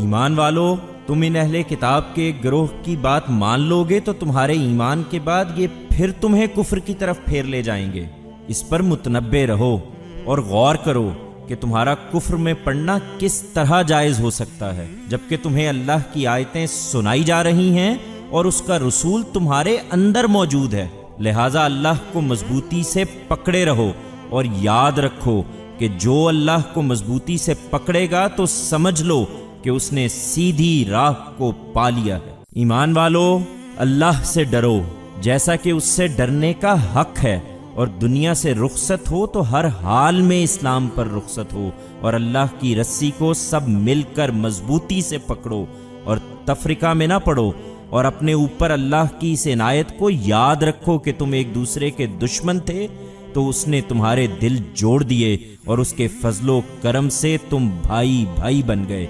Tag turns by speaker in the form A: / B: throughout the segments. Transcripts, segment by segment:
A: ایمان والو، تم ان اہل کتاب کے گروہ کی بات مان لو گے تو تمہارے ایمان کے بعد یہ پھر تمہیں کفر کی طرف پھیر لے جائیں گے۔ اس پر متنبہ رہو اور غور کرو کہ تمہارا کفر میں پڑنا کس طرح جائز ہو سکتا ہے، جبکہ تمہیں اللہ کی آیتیں سنائی جا رہی ہیں اور اس کا رسول تمہارے اندر موجود ہے۔ لہٰذا اللہ کو مضبوطی سے پکڑے رہو اور یاد رکھو کہ جو اللہ کو مضبوطی سے پکڑے گا تو سمجھ لو کہ اس نے سیدھی راہ کو پا لیا ہے۔ ایمان والو، اللہ سے ڈرو جیسا کہ اس سے ڈرنے کا حق ہے، اور دنیا سے رخصت ہو تو ہر حال میں اسلام پر رخصت ہو، اور اللہ کی رسی کو سب مل کر مضبوطی سے پکڑو اور تفرقہ میں نہ پڑو، اور اپنے اوپر اللہ کی اس عنایت کو یاد رکھو کہ تم ایک دوسرے کے دشمن تھے تو اس نے تمہارے دل جوڑ دیے اور اس کے فضل و کرم سے تم بھائی بھائی بن گئے۔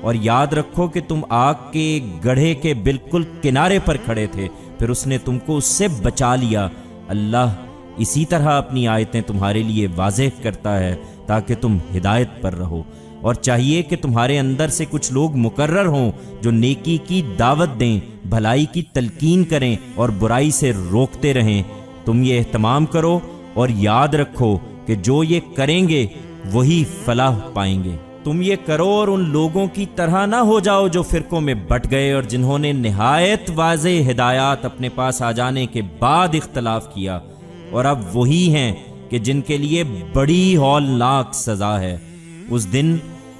A: اور یاد رکھو کہ تم آگ کے گڑھے کے بالکل کنارے پر کھڑے تھے، پھر اس نے تم کو اس سے بچا لیا۔ اللہ اسی طرح اپنی آیتیں تمہارے لیے واضح کرتا ہے تاکہ تم ہدایت پر رہو، اور چاہیے کہ تمہارے اندر سے کچھ لوگ مقرر ہوں جو نیکی کی دعوت دیں، بھلائی کی تلقین کریں اور برائی سے روکتے رہیں۔ تم یہ اہتمام کرو اور یاد رکھو کہ جو یہ کریں گے وہی فلاح پائیں گے۔ تم یہ کرو اور ان لوگوں کی طرح نہ ہو جاؤ جو فرقوں میں بٹ گئے اور جنہوں نے نہایت واضح ہدایات اپنے پاس آ جانے کے بعد اختلاف کیا، اور اب وہی ہیں کہ جن کے لیے بڑی ہولناک سزا ہے۔ اس دن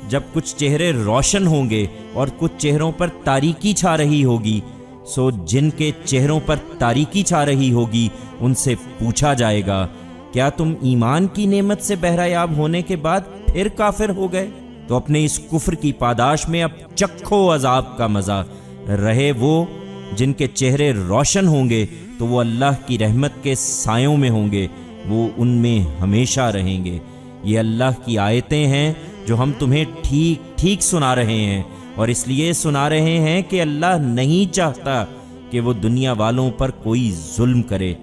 A: جب کچھ چہرے روشن ہوں گے اور کچھ چہروں پر تاریکی چھا رہی ہوگی، سو جن کے چہروں پر تاریکی چھا رہی ہوگی ان سے پوچھا جائے گا، کیا تم ایمان کی نعمت سے بہرہ یاب ہونے کے بعد پھر کافر ہو گئے؟ تو اپنے اس کفر کی پاداش میں اب چکھو عذاب کا مزہ۔ رہے وہ جن کے چہرے روشن ہوں گے تو وہ اللہ کی رحمت کے سایوں میں ہوں گے، وہ ان میں ہمیشہ رہیں گے۔ یہ اللہ کی آیتیں ہیں جو ہم تمہیں ٹھیک ٹھیک سنا رہے ہیں، اور اس لیے سنا رہے ہیں کہ اللہ نہیں چاہتا کہ وہ دنیا والوں پر کوئی ظلم کرے۔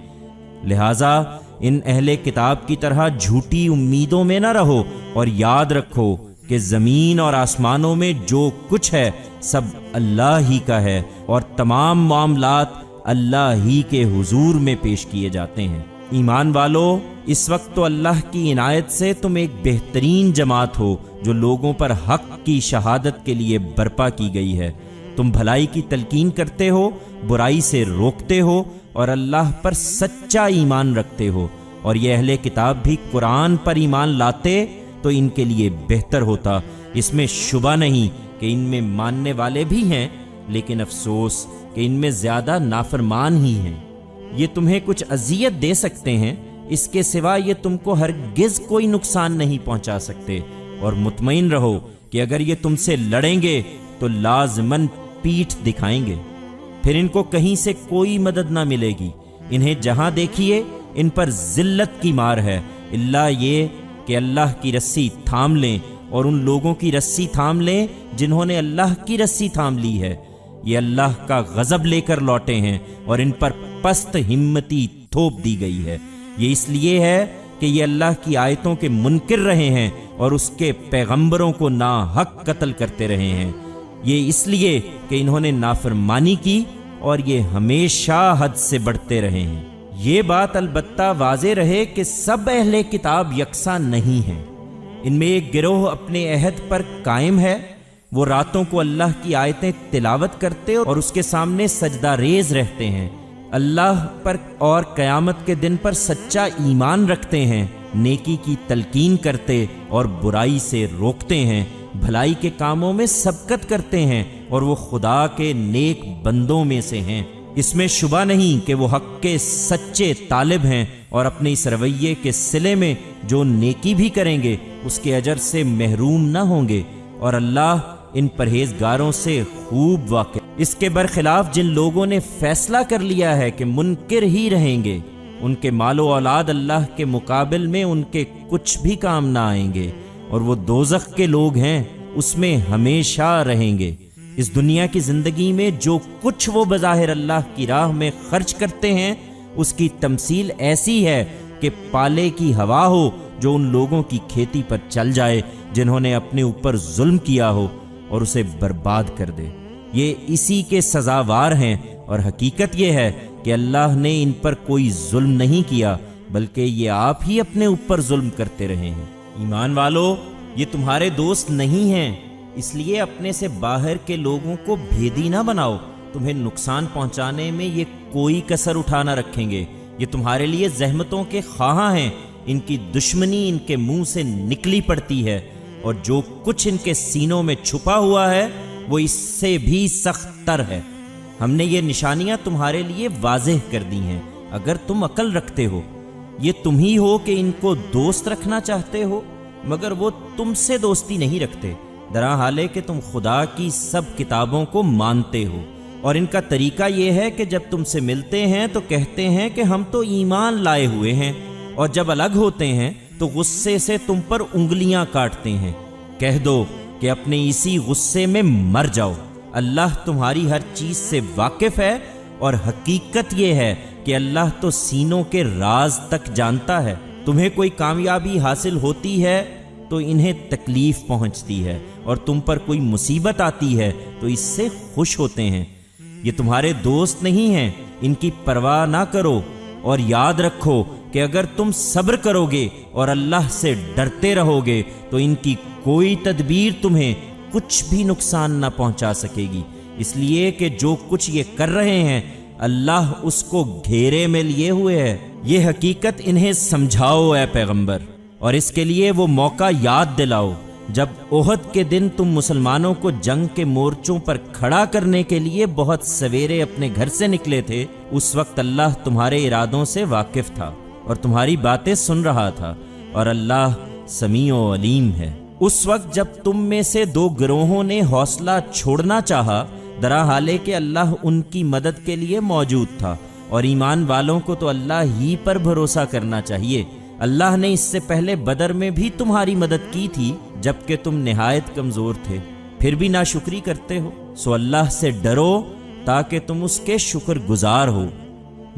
A: لہٰذا ان اہل کتاب کی طرح جھوٹی امیدوں میں نہ رہو، اور یاد رکھو کہ زمین اور آسمانوں میں جو کچھ ہے سب اللہ ہی کا ہے، اور تمام معاملات اللہ ہی کے حضور میں پیش کیے جاتے ہیں۔ ایمان والو، اس وقت تو اللہ کی عنایت سے تم ایک بہترین جماعت ہو جو لوگوں پر حق کی شہادت کے لیے برپا کی گئی ہے۔ تم بھلائی کی تلقین کرتے ہو، برائی سے روکتے ہو، اور اللہ پر سچا ایمان رکھتے ہو۔ اور یہ اہل کتاب بھی قرآن پر ایمان لاتے تو ان کے لیے بہتر ہوتا۔ اس میں شبہ نہیں کہ ان میں ماننے والے بھی ہیں، لیکن افسوس کہ ان میں زیادہ نافرمان ہی ہیں۔ یہ تمہیں کچھ اذیت دے سکتے ہیں، اس کے سوا یہ تم کو ہرگز کوئی نقصان نہیں پہنچا سکتے، اور مطمئن رہو کہ اگر یہ تم سے لڑیں گے تو لازماً پیٹھ دکھائیں گے، پھر ان کو کہیں سے کوئی مدد نہ ملے گی۔ انہیں جہاں دیکھیے ان پر ذلت کی مار ہے، الا یہ کہ اللہ کی رسی تھام لیں، اور ان لوگوں کی رسی تھام لیں جنہوں نے اللہ کی رسی تھام لی ہے۔ یہ اللہ کا غضب لے کر لوٹے ہیں، اور ان پر پست ہمتی تھوپ دی گئی ہے۔ یہ اس لیے ہے کہ یہ اللہ کی آیتوں کے منکر رہے ہیں اور اس کے پیغمبروں کو ناحق قتل کرتے رہے ہیں۔ یہ اس لیے کہ انہوں نے نافرمانی کی اور یہ ہمیشہ حد سے بڑھتے رہے ہیں۔ یہ بات البتہ واضح رہے کہ سب اہل کتاب یکساں نہیں ہیں۔ ان میں ایک گروہ اپنے عہد پر قائم ہے، وہ راتوں کو اللہ کی آیتیں تلاوت کرتے اور اس کے سامنے سجدہ ریز رہتے ہیں، اللہ پر اور قیامت کے دن پر سچا ایمان رکھتے ہیں، نیکی کی تلقین کرتے اور برائی سے روکتے ہیں، بھلائی کے کاموں میں سبقت کرتے ہیں، اور وہ خدا کے نیک بندوں میں سے ہیں۔ اس میں شبہ نہیں کہ وہ حق کے سچے طالب ہیں، اور اپنے اس رویے کے صلے میں جو نیکی بھی کریں گے اس کے اجر سے محروم نہ ہوں گے، اور اللہ ان پرہیزگاروں سے خوب واقف۔ اس کے برخلاف جن لوگوں نے فیصلہ کر لیا ہے کہ منکر ہی رہیں گے، ان کے مال و اولاد اللہ کے مقابل میں ان کے کچھ بھی کام نہ آئیں گے، اور وہ دوزخ کے لوگ ہیں، اس میں ہمیشہ رہیں گے۔ اس دنیا کی زندگی میں جو کچھ وہ بظاہر اللہ کی راہ میں خرچ کرتے ہیں اس کی تمثیل ایسی ہے کہ پالے کی ہوا ہو جو ان لوگوں کی کھیتی پر چل جائے جنہوں نے اپنے اوپر ظلم کیا ہو، اور اسے برباد کر دے۔ یہ اسی کے سزاوار ہیں، اور حقیقت یہ ہے کہ اللہ نے ان پر کوئی ظلم نہیں کیا، بلکہ یہ آپ ہی اپنے اوپر ظلم کرتے رہے ہیں۔ ایمان والو، یہ تمہارے دوست نہیں ہیں، اس لیے اپنے سے باہر کے لوگوں کو بھیدی نہ بناؤ۔ تمہیں نقصان پہنچانے میں یہ کوئی کسر اٹھا نہ رکھیں گے۔ یہ تمہارے لیے زحمتوں کے خواہاں ہیں، ان کی دشمنی ان کے منہ سے نکلی پڑتی ہے، اور جو کچھ ان کے سینوں میں چھپا ہوا ہے وہ اس سے بھی سخت تر ہے۔ ہم نے یہ نشانیاں تمہارے لیے واضح کر دی ہیں، اگر تم عقل رکھتے ہو۔ یہ تم ہی ہو کہ ان کو دوست رکھنا چاہتے ہو، مگر وہ تم سے دوستی نہیں رکھتے، درحال ہے کہ تم خدا کی سب کتابوں کو مانتے ہو۔ اور ان کا طریقہ یہ ہے کہ جب تم سے ملتے ہیں تو کہتے ہیں کہ ہم تو ایمان لائے ہوئے ہیں، اور جب الگ ہوتے ہیں تو غصے سے تم پر انگلیاں کاٹتے ہیں۔ کہہ دو کہ اپنے اسی غصے میں مر جاؤ۔ اللہ تمہاری ہر چیز سے واقف ہے، اور حقیقت یہ ہے کہ اللہ تو سینوں کے راز تک جانتا ہے۔ تمہیں کوئی کامیابی حاصل ہوتی ہے تو انہیں تکلیف پہنچتی ہے، اور تم پر کوئی مصیبت آتی ہے تو اس سے خوش ہوتے ہیں۔ یہ تمہارے دوست نہیں ہیں، ان کی پرواہ نہ کرو، اور یاد رکھو کہ اگر تم صبر کرو گے اور اللہ سے ڈرتے رہو گے تو ان کی کوئی تدبیر تمہیں کچھ بھی نقصان نہ پہنچا سکے گی، اس لیے کہ جو کچھ یہ کر رہے ہیں اللہ اس کو گھیرے میں لیے ہوئے ہے۔ یہ حقیقت انہیں سمجھاؤ اے پیغمبر، اور اس کے لیے وہ موقع یاد دلاؤ جب احد کے دن تم مسلمانوں کو جنگ کے مورچوں پر کھڑا کرنے کے لیے بہت سویرے اپنے گھر سے نکلے تھے۔ اس وقت اللہ تمہارے ارادوں سے واقف تھا اور تمہاری باتیں سن رہا تھا، اور اللہ سمیع و علیم ہے۔ اس وقت جب تم میں سے دو گروہوں نے حوصلہ چھوڑنا چاہا، درحال ہے کہ اللہ ان کی مدد کے لیے موجود تھا، اور ایمان والوں کو تو اللہ ہی پر بھروسہ کرنا چاہیے۔ اللہ نے اس سے پہلے بدر میں بھی تمہاری مدد کی تھی جبکہ تم نہایت کمزور تھے، پھر بھی ناشکری کرتے ہو۔ سو اللہ سے ڈرو تاکہ تم اس کے شکر گزار ہو۔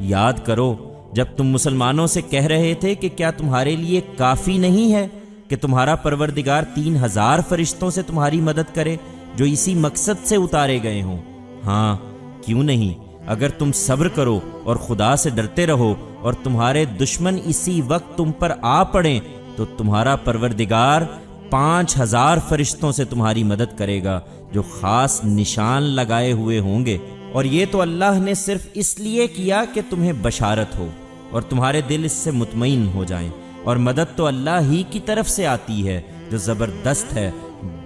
A: یاد کرو جب تم مسلمانوں سے کہہ رہے تھے کہ کیا تمہارے لیے کافی نہیں ہے کہ تمہارا پروردگار 3000 فرشتوں سے تمہاری مدد کرے جو اسی مقصد سے اتارے گئے ہوں؟ ہاں، کیوں نہیں؟ اگر تم صبر کرو اور خدا سے ڈرتے رہو اور تمہارے دشمن اسی وقت تم پر آ پڑیں تو تمہارا پروردگار 5000 فرشتوں سے تمہاری مدد کرے گا جو خاص نشان لگائے ہوئے ہوں گے۔ اور یہ تو اللہ نے صرف اس لیے کیا کہ تمہیں بشارت ہو اور تمہارے دل اس سے مطمئن ہو جائیں، اور مدد تو اللہ ہی کی طرف سے آتی ہے جو زبردست ہے،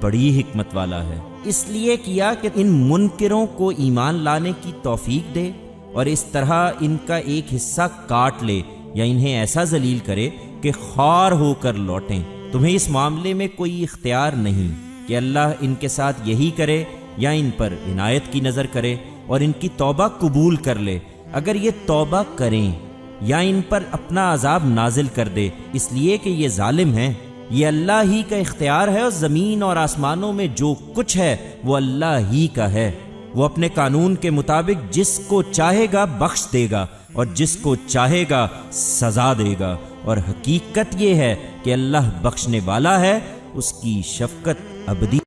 A: بڑی حکمت والا ہے۔ اس لیے کیا کہ ان منکروں کو ایمان لانے کی توفیق دے اور اس طرح ان کا ایک حصہ کاٹ لے یا انہیں ایسا ذلیل کرے کہ خوار ہو کر لوٹیں۔ تمہیں اس معاملے میں کوئی اختیار نہیں کہ اللہ ان کے ساتھ یہی کرے یا ان پر عنایت کی نظر کرے اور ان کی توبہ قبول کر لے۔ اگر یہ توبہ کریں یا ان پر اپنا عذاب نازل کر دے اس لیے کہ یہ ظالم ہیں، یہ اللہ ہی کا اختیار ہے، اور زمین اور آسمانوں میں جو کچھ ہے وہ اللہ ہی کا ہے۔ وہ اپنے قانون کے مطابق جس کو چاہے گا بخش دے گا اور جس کو چاہے گا سزا دے گا، اور حقیقت یہ ہے کہ اللہ بخشنے والا ہے، اس کی شفقت ابدی